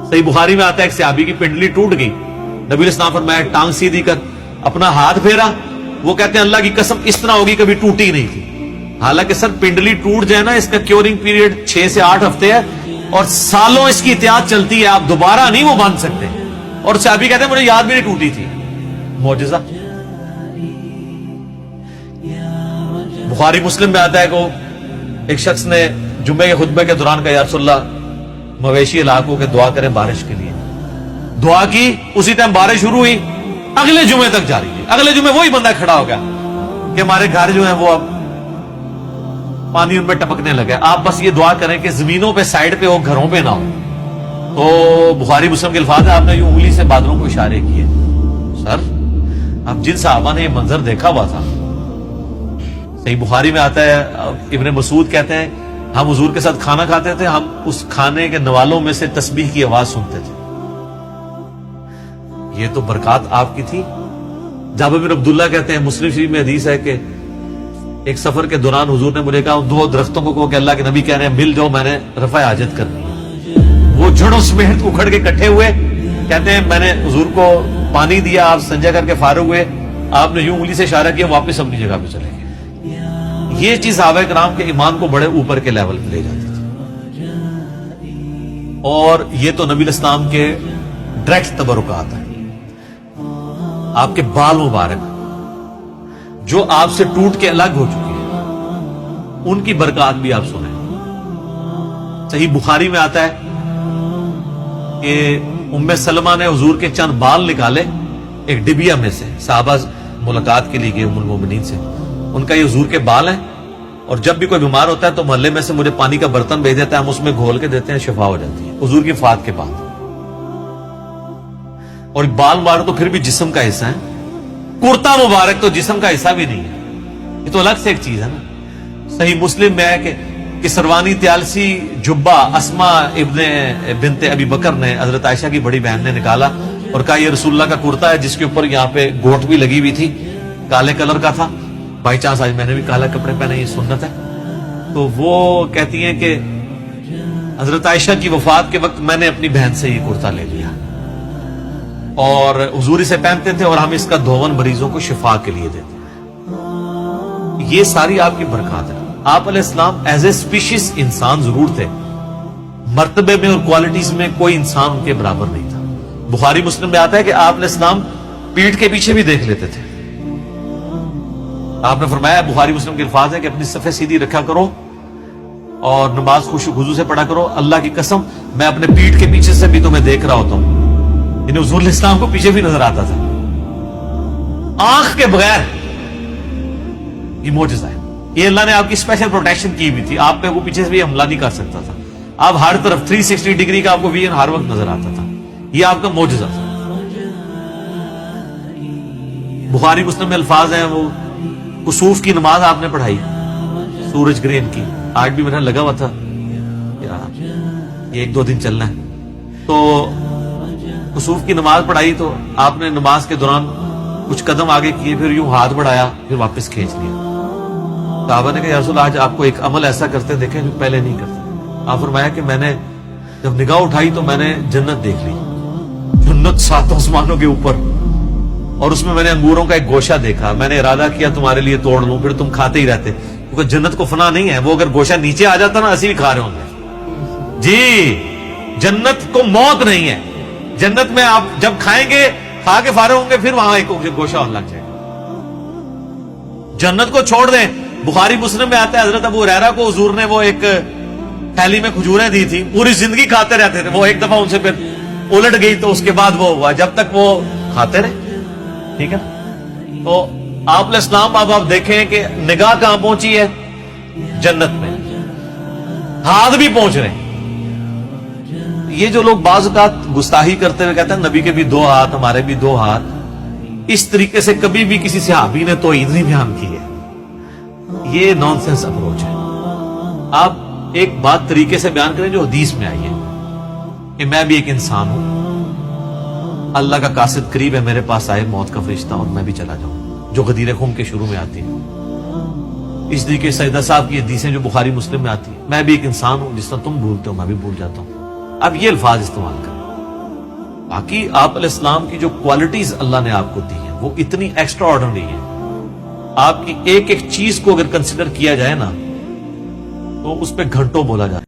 صحیح بخاری میں آتا ہے ایک صحابی کی پنڈلی ٹوٹ گئی, نبی علیہ السلام فرمایا ٹانگ سیدھی کر, اپنا ہاتھ پھیرا, وہ کہتے ہیں اللہ کی قسم اس طرح ہوگی کبھی ٹوٹی نہیں تھی. حالانکہ سر پنڈلی ٹوٹ جائے نا, اس کا کیورنگ پیریڈ 6 سے 8 ہفتے ہے اور سالوں اس کی احتیاط چلتی ہے, آپ دوبارہ نہیں وہ باندھ سکتے. اور صحابی کہتے ہیں مجھے یاد بھی نہیں ٹوٹی تھی. معجزہ. بخاری مسلم میں آتا ہے کہ ایک شخص نے جمعے کے خطبے کے دوران کہا یا رسول اللہ مویشی علاقوں کے دعا کریں بارش کے لیے. دعا کی, اسی ٹائم بارش شروع ہوئی, اگلے جمعے تک جاری ہے. اگلے جمعے وہی بندہ کھڑا ہو گیا کہ ہمارے گھر جو ہیں وہ اب پانی ان پہ ٹپکنے لگا, آپ بس یہ دعا کریں کہ زمینوں پہ سائڈ پہ ہو, گھروں پہ نہ ہو. تو بخاری مسلم کے الفاظ ہے, آپ نے یہ انگلی سے بادلوں کو اشارے کیے. سر اب جن صحابہ نے یہ منظر دیکھا ہوا تھا, صحیح بخاری میں آتا ہے ابن مسعود کہتے ہیں ہم حضور کے ساتھ کھانا کھاتے تھے, ہم اس کھانے کے نوالوں میں سے تسبیح کی آواز سنتے تھے. یہ تو برکات آپ کی تھی. جابر بن عبداللہ کہتے ہیں مسلم شریف میں حدیث ہے کہ ایک سفر کے دوران حضور نے مجھے کہا 2 درختوں کو کہو کہ اللہ کے نبی کہہ رہے ہیں مل جاؤ, میں نے رفع حاجت کرنی ہے. وہ جڑوں سمیت اکھڑ کے اکٹھے ہوئے, کہتے ہیں میں نے حضور کو پانی دیا, آپ سنجا کر کے فارغ ہوئے, آپ نے یوں انگلی سے اشارہ کیا, واپس اپنی جگہ پہ چلے گئے. یہ چیز صحابہ کرام کے ایمان کو بڑے اوپر کے لیول پہ لے جاتی تھی. اور یہ تو نبی الاسلام کے ڈائریکٹ تبرکات ہیں. آپ کے بال مبارک جو آپ سے ٹوٹ کے الگ ہو چکے ہیں, ان کی برکات بھی آپ سنیں. صحیح بخاری میں آتا ہے کہ ام سلمہ نے حضور کے چند بال نکالے ایک ڈبیا میں سے, صحابہ ملاقات کے لیے گئے ام المومنین سے, ان کا یہ حضور کے بال ہیں, اور جب بھی کوئی بیمار ہوتا ہے تو محلے میں سے مجھے پانی کا برتن بھیج دیتا ہے, ہم اس میں گھول کے دیتے ہیں, شفا ہو جاتی ہے حضور کی وفات کے بعد. اور بال مبارک تو پھر بھی جسم کا حصہ ہے, کرتا مبارک تو جسم کا حصہ بھی نہیں ہے, یہ تو الگ سے ایک چیز ہے نا. صحیح مسلم میں ہے کہ سروانی تیالسی جبہ اسما ابن بنت ابی بکر نے حضرت عائشہ کی بڑی بہن نے نکالا اور کہا یہ رسول اللہ کا کرتا ہے, جس کے اوپر یہاں پہ گوٹ بھی لگی ہوئی تھی, کالے کلر کا تھا. بائی چانس آج میں نے بھی کالا کپڑے پہنے, یہ سنت ہے. تو وہ کہتی ہیں کہ حضرت عائشہ کی وفات کے وقت میں نے اپنی بہن سے یہ کرتا لے لیا اور حضور اسے پہنتے تھے, اور ہم اس کا دھون مریضوں کو شفا کے لیے دیتے ہیں. یہ ساری آپ کی برکات ہے. آپ علیہ السلام ایز اے اسپیشیز انسان ضرور تھے, مرتبے میں اور کوالٹیز میں کوئی انسان ان کے برابر نہیں تھا. بخاری مسلم میں آتا ہے کہ آپ علیہ السلام پیٹھ کے پیچھے بھی دیکھ لیتے تھے. آپ نے فرمایا, بخاری مسلم کے الفاظ ہے کہ اپنی صفیں سیدھی رکھا کرو اور نماز خشوع و خضوع سے پڑھا کرو, اللہ کی قسم میں اپنے پیٹھ کے پیچھے سے بھی تمہیں دیکھ رہا ہوتا ہوں. یعنی حضور علیہ السلام کو پیچھے بھی نظر آتا تھا آنکھ کے بغیر. یہ معجزہ ہے, یہ اللہ نے آپ کی اسپیشل پروٹیکشن کی ہوئی تھی, آپ پہ وہ پیچھے سے بھی حملہ نہیں کر سکتا تھا. آپ ہر طرف 360 ڈگری کا آپ کو ویژن ہر وقت نظر آتا تھا. یہ آپ کا معجزہ تھا. بخاری مسلم میں الفاظ ہیں, وہ کسوف کی نماز آپ نے پڑھائی, سورج گرہن کی, آج بھی میرا لگا ہوا تھا یہ 1-2 دن چلنا ہے. تو کسوف کی نماز پڑھائی تو آپ نے نماز کے دوران کچھ قدم آگے کیے, پھر یوں ہاتھ بڑھایا, پھر واپس کھینچ لیا. صحابہ نے کہا یا رسول آج آپ کو ایک عمل ایسا کرتے دیکھیں جو پہلے نہیں کرتے. آپ فرمایا کہ میں نے جب نگاہ اٹھائی تو میں نے جنت دیکھ لی, جنت 7 آسمانوں کے اوپر, اور اس میں نے انگوروں کا ایک گوشہ دیکھا. میں نے ارادہ کیا تمہارے لیے توڑ لوں, پھر تم کھاتے ہی رہتے, کیونکہ جنت کو فنا نہیں ہے. وہ اگر گوشہ نیچے آ جاتا نا اسی بھی کھا رہے ہوں گے. جی جنت کو موت نہیں ہے. جنت میں آپ جب کھائیں گے, کھا کے فارغ ہوں گے, پھر وہاں ایک گوشہ اور لگ جائے گا. جنت کو چھوڑ دیں. بخاری مسلم میں آتا ہے حضرت ابو ہریرہ کو حضور نے وہ ایک تھیلی میں کھجوریں دی تھی, پوری زندگی کھاتے رہتے تھے. وہ ایک دفعہ ان سے پھر الٹ گئی تو اس کے بعد وہ ہوا, جب تک وہ کھاتے رہے. ٹھیک ہے, تو آپ علیہ السلام اب آپ دیکھیں کہ نگاہ کہاں پہنچی ہے, جنت میں. ہاتھ بھی پہنچ رہے ہیں. یہ جو لوگ بعض اوقات گستاخی کرتے ہوئے کہتے ہیں نبی کے بھی 2 ہاتھ, ہمارے بھی 2 ہاتھ, اس طریقے سے کبھی بھی کسی صحابی نے توحید نہیں بیان کی ہے. یہ نان سینس اپروچ ہے. آپ ایک بات طریقے سے بیان کریں جو حدیث میں آئی ہے کہ میں بھی ایک انسان ہوں, اللہ کا قاصد قریب ہے, میرے پاس آئے موت کا فرشتہ اور میں بھی چلا جاؤں, جو غدیر خم کے شروع میں آتی ہے. اس طریقے سیدہ صاحب کی حدیثیں جو بخاری مسلم میں آتی ہے, میں بھی ایک انسان ہوں, جس طرح تم بھولتے ہو میں بھی بھول جاتا ہوں. اب یہ الفاظ استعمال کریں. باقی آپ علیہ السلام کی جو کوالٹیز اللہ نے آپ کو دی ہیں وہ اتنی ایکسٹرا آرڈنری ہیں. آپ کی ایک ایک چیز کو اگر کنسیڈر کیا جائے نا تو اس پہ گھنٹوں بولا جاتا ہے.